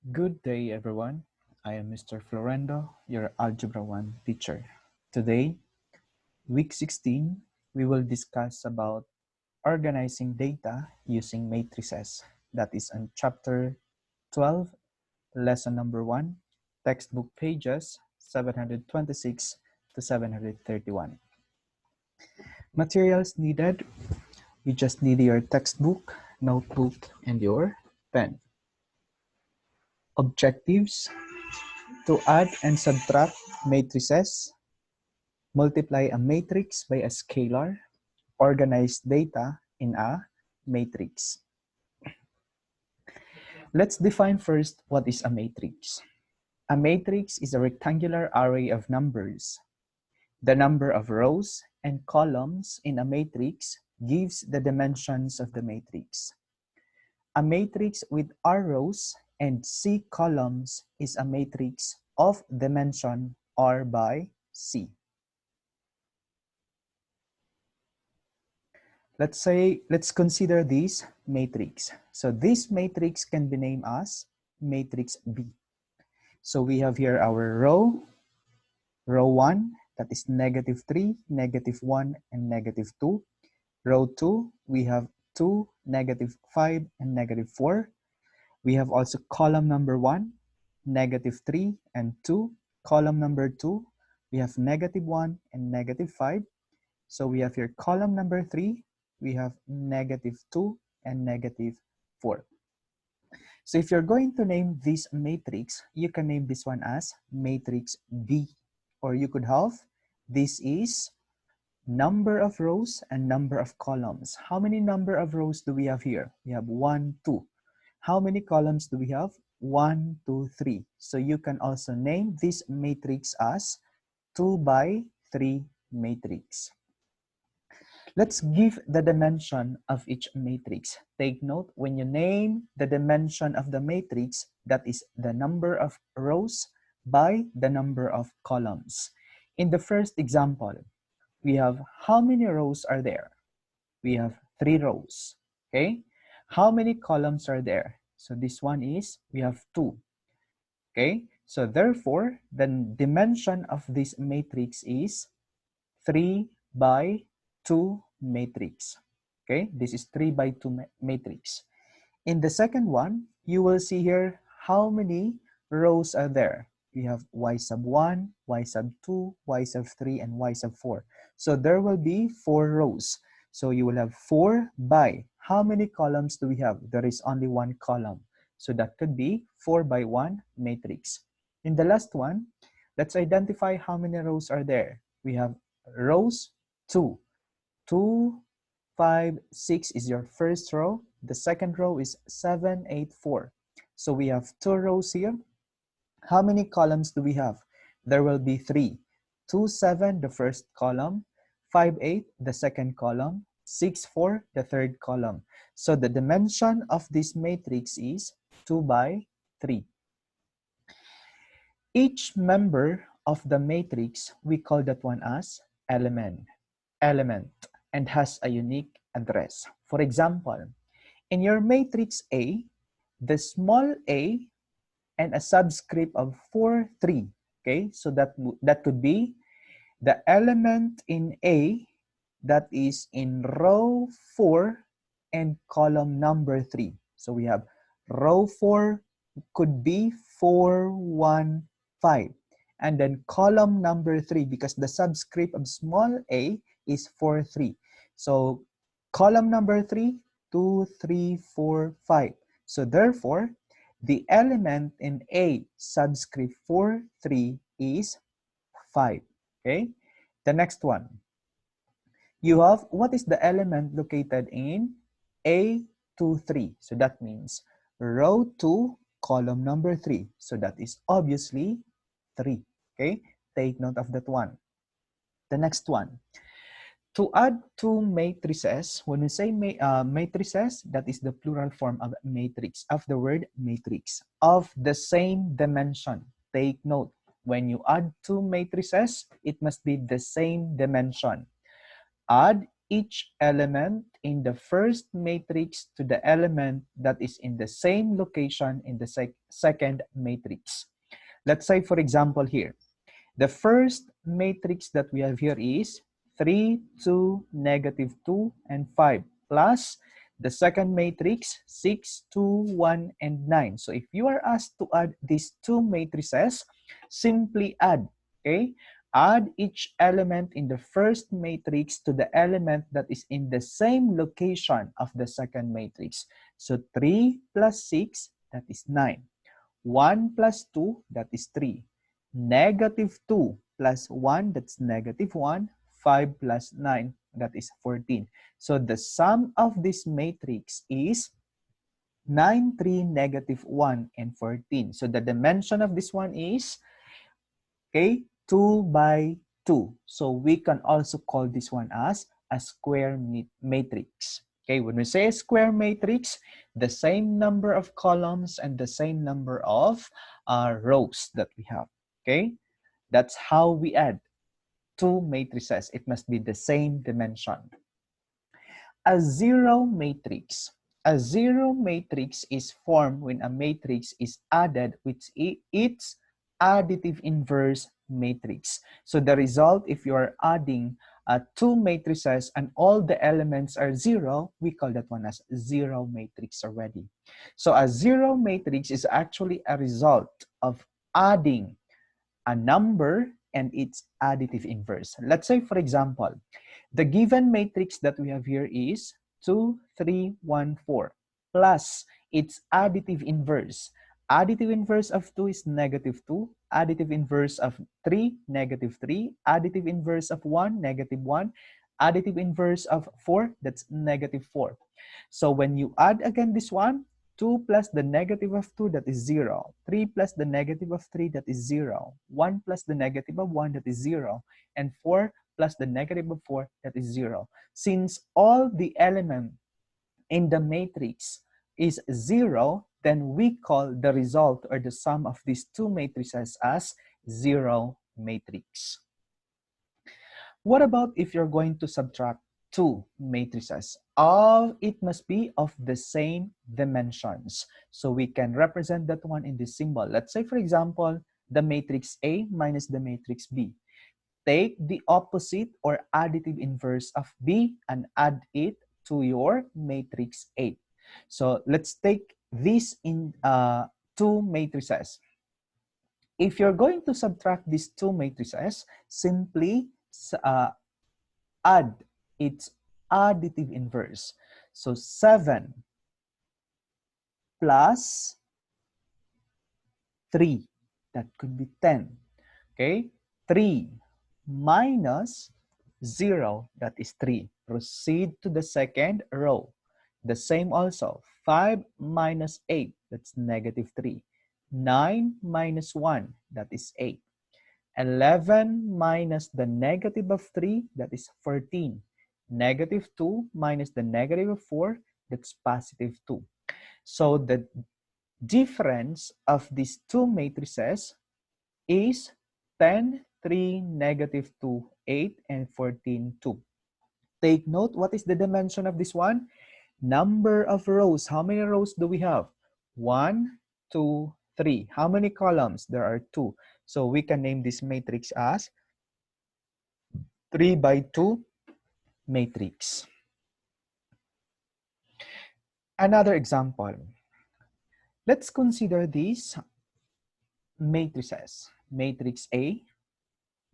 Good day, everyone. I am Mr. Florendo, your Algebra 1 teacher. Today, week 16, we will discuss about organizing data using matrices. That is on chapter 12, lesson number 1, textbook pages 726 to 731. Materials needed, we just need your textbook, notebook, and your pen. Objectives: to add and subtract matrices, multiply a matrix by a scalar, organize data in a matrix. Let's define first what is a matrix. A matrix is a rectangular array of numbers. The number of rows and columns in a matrix gives the dimensions of the matrix. A matrix with R rows and C columns is a matrix of dimension R by C. Let's consider this matrix. So this matrix can be named as matrix B. So we have here our row 1, that is -3, -1, and -2. Row 2, we have 2, -5, and -4. We have also column number 1, -3 and 2. Column number 2, we have -1 and -5. So we have here column number 3, we have -2 and -4. So if you're going to name this matrix, you can name this one as matrix B, or you could have, this is number of rows and number of columns. How many number of rows do we have here? We have 1, 2. How many columns do we have? 1, 2, 3. So you can also name this matrix as 2 by 3 matrix. Let's give the dimension of each matrix. Take note, when you name the dimension of the matrix, that is the number of rows by the number of columns. In the first example, we have how many rows are there? We have 3 rows, okay? How many columns are there? So this one is, we have 2, okay? So therefore, the dimension of this matrix is 3 by 2 matrix. Okay, this is 3 by 2 matrix. In the second one, you will see here how many rows are there. We have y sub 1, y sub 2, y sub 3, and y sub 4. So there will be 4 rows. So you will have 4 by, how many columns do we have? There is only 1 column. So that could be 4 by 1 matrix. In the last one, let's identify how many rows are there. We have rows 2. 2, 5, 6 is your first row. The second row is 7, 8, 4. So we have 2 rows here. How many columns do we have? There will be 3. 2, 7, the first column. 5, 8, the second column. 6, 4, the third column. So the dimension of this matrix is 2 by 3. Each member of the matrix, we call that one as element, and has a unique address. For example, in your matrix A, the small a and a subscript of 4, 3. Okay, so that could be the element in A that is in row 4 and column number 3. So we have row 4 could be 4, 1, 5. And then column number 3, because the subscript of small a is 4, 3. So column number 3, 2, 3, 4, 5. So therefore, the element in A subscript 4, 3 is 5. Okay? The next one. You have, what is the element located in A, 2, 3? So that means row 2, column number 3. So that is obviously 3. Okay? Take note of that one. The next one. To add 2 matrices, when we say matrices, that is the plural form of matrix, of the word matrix, of the same dimension. Take note, when you add 2 matrices, it must be the same dimension. Add each element in the first matrix to the element that is in the same location in the second matrix. Let's say, for example, here, the first matrix that we have here is 3, 2, negative 2, and 5, plus the second matrix, 6, 2, 1, and 9. So if you are asked to add these two matrices, simply add, okay? Add each element in the first matrix to the element that is in the same location of the second matrix. So 3 plus 6, that is 9. 1 plus 2, that is 3. Negative 2 plus 1, that's negative 1. 5 plus 9, that is 14. So the sum of this matrix is 9, 3, negative 1, and 14. So the dimension of this one is, okay, 2 by 2. So we can also call this one as a square matrix. Okay, when we say a square matrix, the same number of columns and the same number of rows that we have. Okay, that's how we add two matrices. It must be the same dimension. A zero matrix. A zero matrix is formed when a matrix is added with its additive inverse matrix. So the result, if you are adding two matrices and all the elements are zero, we call that one as zero matrix already. So a zero matrix is actually a result of adding a number and its additive inverse. Let's say, for example, the given matrix that we have here is 2, 3, 1, 4 plus its additive inverse. Additive inverse of 2 is negative 2. Additive inverse of 3, negative 3. Additive inverse of 1, negative 1. Additive inverse of 4, that's negative 4. So when you add again this one, 2 plus the negative of 2, that is 0. 3 plus the negative of 3, that is 0. 1 plus the negative of 1, that is 0. And 4 plus the negative of 4, that is 0. Since all the element in the matrix is 0, then we call the result or the sum of these two matrices as zero matrix. What about if you're going to subtract two matrices? It must be of the same dimensions. So we can represent that one in this symbol. Let's say, for example, the matrix A minus the matrix B. Take the opposite or additive inverse of B and add it to your matrix A. So let's take this in two matrices. If you're going to subtract these two matrices, simply add its additive inverse. So 7 plus 3, that could be 10. Okay, 3 minus 0, that is 3. Proceed to the second row. The same also, 5 minus 8, that's negative 3. 9 minus 1, that is 8. 11 minus the negative of 3, that is 14. Negative 2 minus the negative of 4, that's positive 2. So the difference of these two matrices is 10, 3, negative 2, 8, and 14, 2. Take note, what is the dimension of this one? Number of rows. How many rows do we have? 1, 2, 3. How many columns? There are 2. So we can name this matrix as 3 by 2 matrix. Another example. Let's consider these matrices. Matrix A,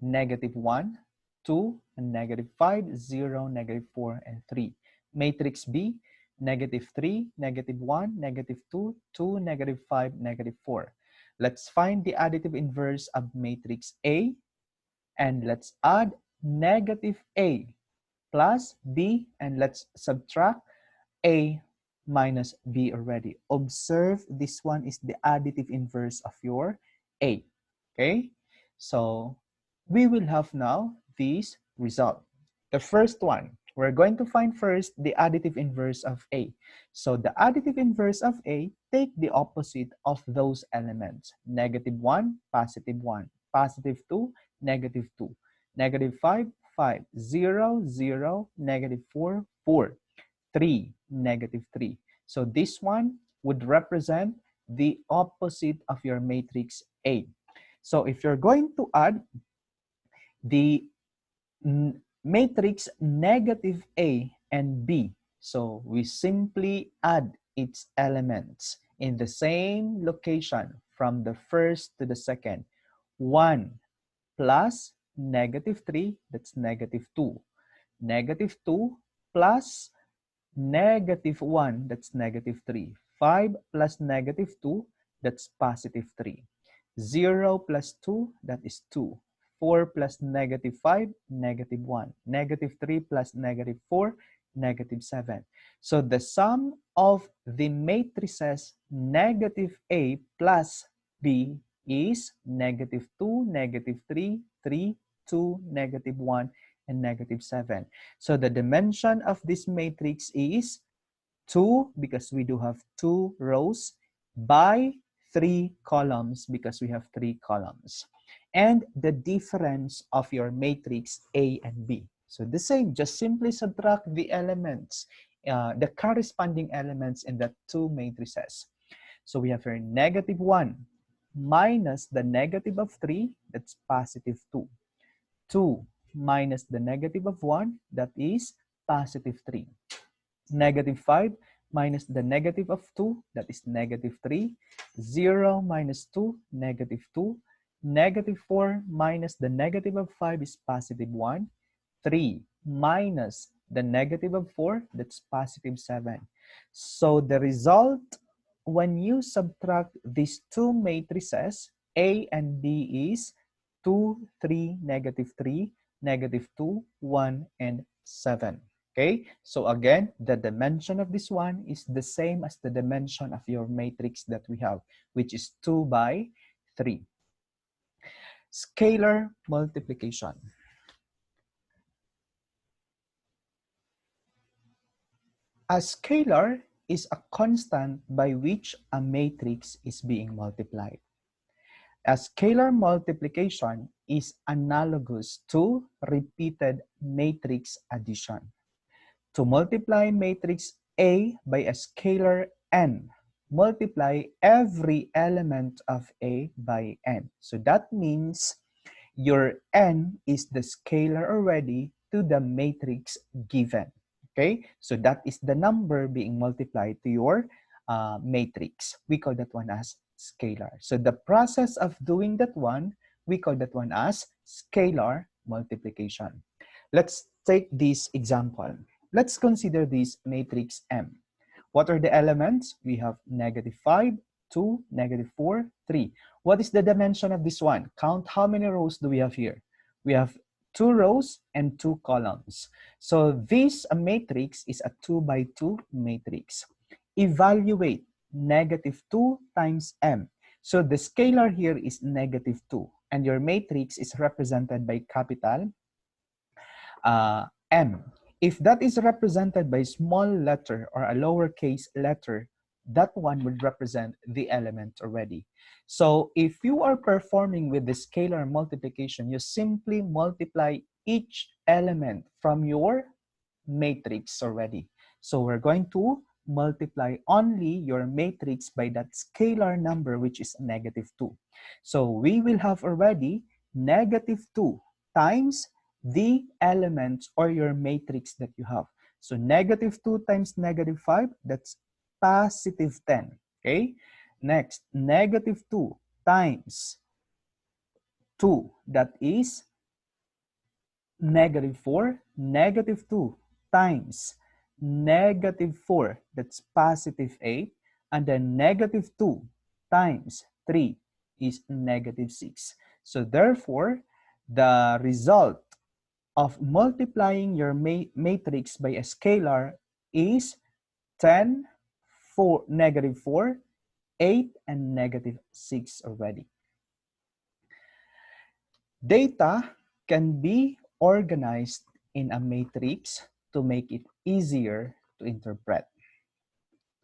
negative 1, 2, and negative 5, 0, negative 4, and 3. Matrix B, negative 3, negative 1, negative 2, 2, negative 5, negative 4. Let's find the additive inverse of matrix A, and let's add negative A plus B, and let's subtract A minus B already. Observe, this one is the additive inverse of your A. Okay, so we will have now this result. The first one, we're going to find first the additive inverse of A. So the additive inverse of A, take the opposite of those elements. Negative 1, positive 1. Positive 2, negative 2. Negative 5, 5, 0, 0, negative 4, 4, 3, negative 3. So this one would represent the opposite of your matrix A. So if you're going to add the matrix negative A and B, so we simply add its elements in the same location from the first to the second. 1 plus negative 3, that's negative 2. Negative 2 plus negative 1, that's negative 3. 5 plus negative 2, that's positive 3. 0 plus 2, that is 2. 4 plus negative 5, negative 1. Negative 3 plus negative 4, negative 7. So the sum of the matrices negative A plus B is negative 2, negative 3, 3, 2, negative 1, and negative 7. So the dimension of this matrix is 2 because we do have 2 rows by 3 columns because we have 3 columns. And the difference of your matrix A and B. So the same, just simply subtract the elements, the corresponding elements in the 2 matrices. So we have here negative 1 minus the negative of 3, that's positive 2. 2 minus the negative of 1, that is positive 3. Negative 5 minus the negative of 2, that is negative 3. 0 minus 2, negative 2. Negative 4 minus the negative of 5 is positive 1. 3 minus the negative of 4, that's positive 7. So the result, when you subtract these 2 matrices, A and B, is 2, 3, negative 3, negative 2, 1, and 7. Okay, so again, the dimension of this one is the same as the dimension of your matrix that we have, which is 2 by 3. Scalar multiplication. A scalar is a constant by which a matrix is being multiplied. A scalar multiplication is analogous to repeated matrix addition. To multiply matrix A by a scalar n, multiply every element of A by n. So that means your n is the scalar already to the matrix given. Okay, so that is the number being multiplied to your matrix. We call that one as scalar. So the process of doing that one, we call that one as scalar multiplication. Let's take this example. Let's consider this matrix M. What are the elements? We have negative 5, 2, negative 4, 3. What is the dimension of this one? Count how many rows do we have here? We have 2 rows and 2 columns. So this matrix is a 2 by 2 matrix. Evaluate negative 2 times M. So the scalar here is negative 2, and your matrix is represented by capital M. If that is represented by small letter or a lowercase letter, that one would represent the element already. So if you are performing with the scalar multiplication, you simply multiply each element from your matrix already. So we're going to multiply only your matrix by that scalar number, which is negative 2. So we will have already negative 2 times the elements or your matrix that you have. So negative 2 times negative 5, that's positive 10. Okay? Next, negative 2 times 2, that is negative 4. Negative 2 times negative 4, that's positive 8. And then negative 2 times 3 is negative 6. So therefore, the result of multiplying your matrix by a scalar is 10, 4, negative 4, 8, and negative 6 already. Data can be organized in a matrix to make it easier to interpret.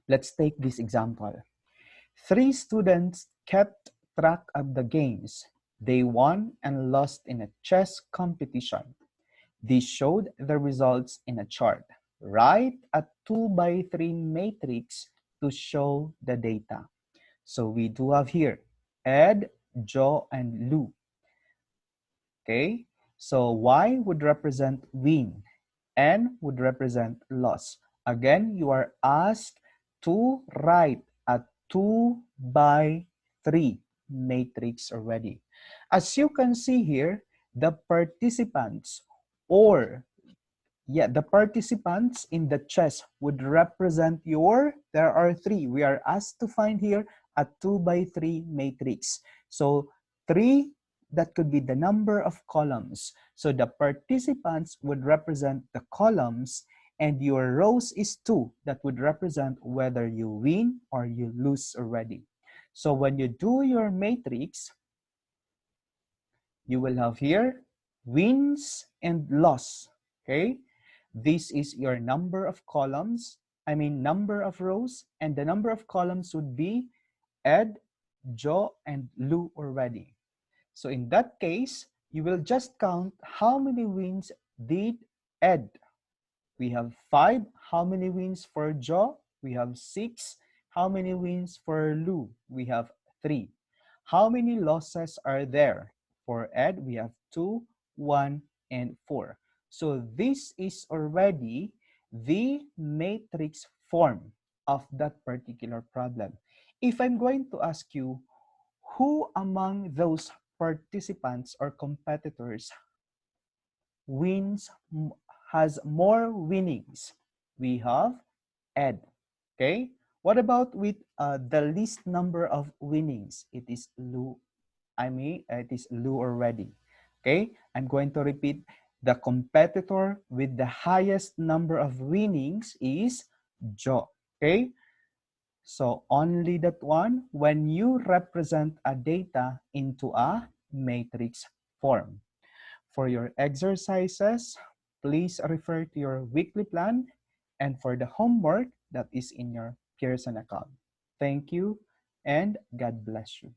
Let's take this example. 3 students kept track of the games they won and lost in a chess competition. This showed the results in a chart. Write a 2 by 3 matrix to show the data. So we do have here Ed, Joe, and Lou. Okay, so Y would represent win, N would represent loss. Again, you are asked to write a 2 by 3 matrix already. As you can see here, the participants or the participants in the chess would represent there are three. We are asked to find here a 2 by 3 matrix. So 3, that could be the number of columns. So the participants would represent the columns, and your rows is 2, that would represent whether you win or you lose already. So when you do your matrix, you will have here wins and loss. Okay, this is your number of columns, number of rows, and the number of columns would be Ed, Joe, and Lou already. So in that case, you will just count how many wins did Ed. We have 5. How many wins for Joe? We have 6. How many wins for Lou? We have 3. How many losses are there? For Ed, we have 2, 1, and 4. So this is already the matrix form of that particular problem. If I'm going to ask you, who among those participants or competitors wins has more winnings? We have Ed. Okay. What about with the least number of winnings? It is Lou. It is Lou already. Okay. I'm going to repeat. The competitor with the highest number of winnings is Joe. Okay. So only that one when you represent a data into a matrix form. For your exercises, please refer to your weekly plan, and for the homework that is in your Pearson account. Thank you, and God bless you.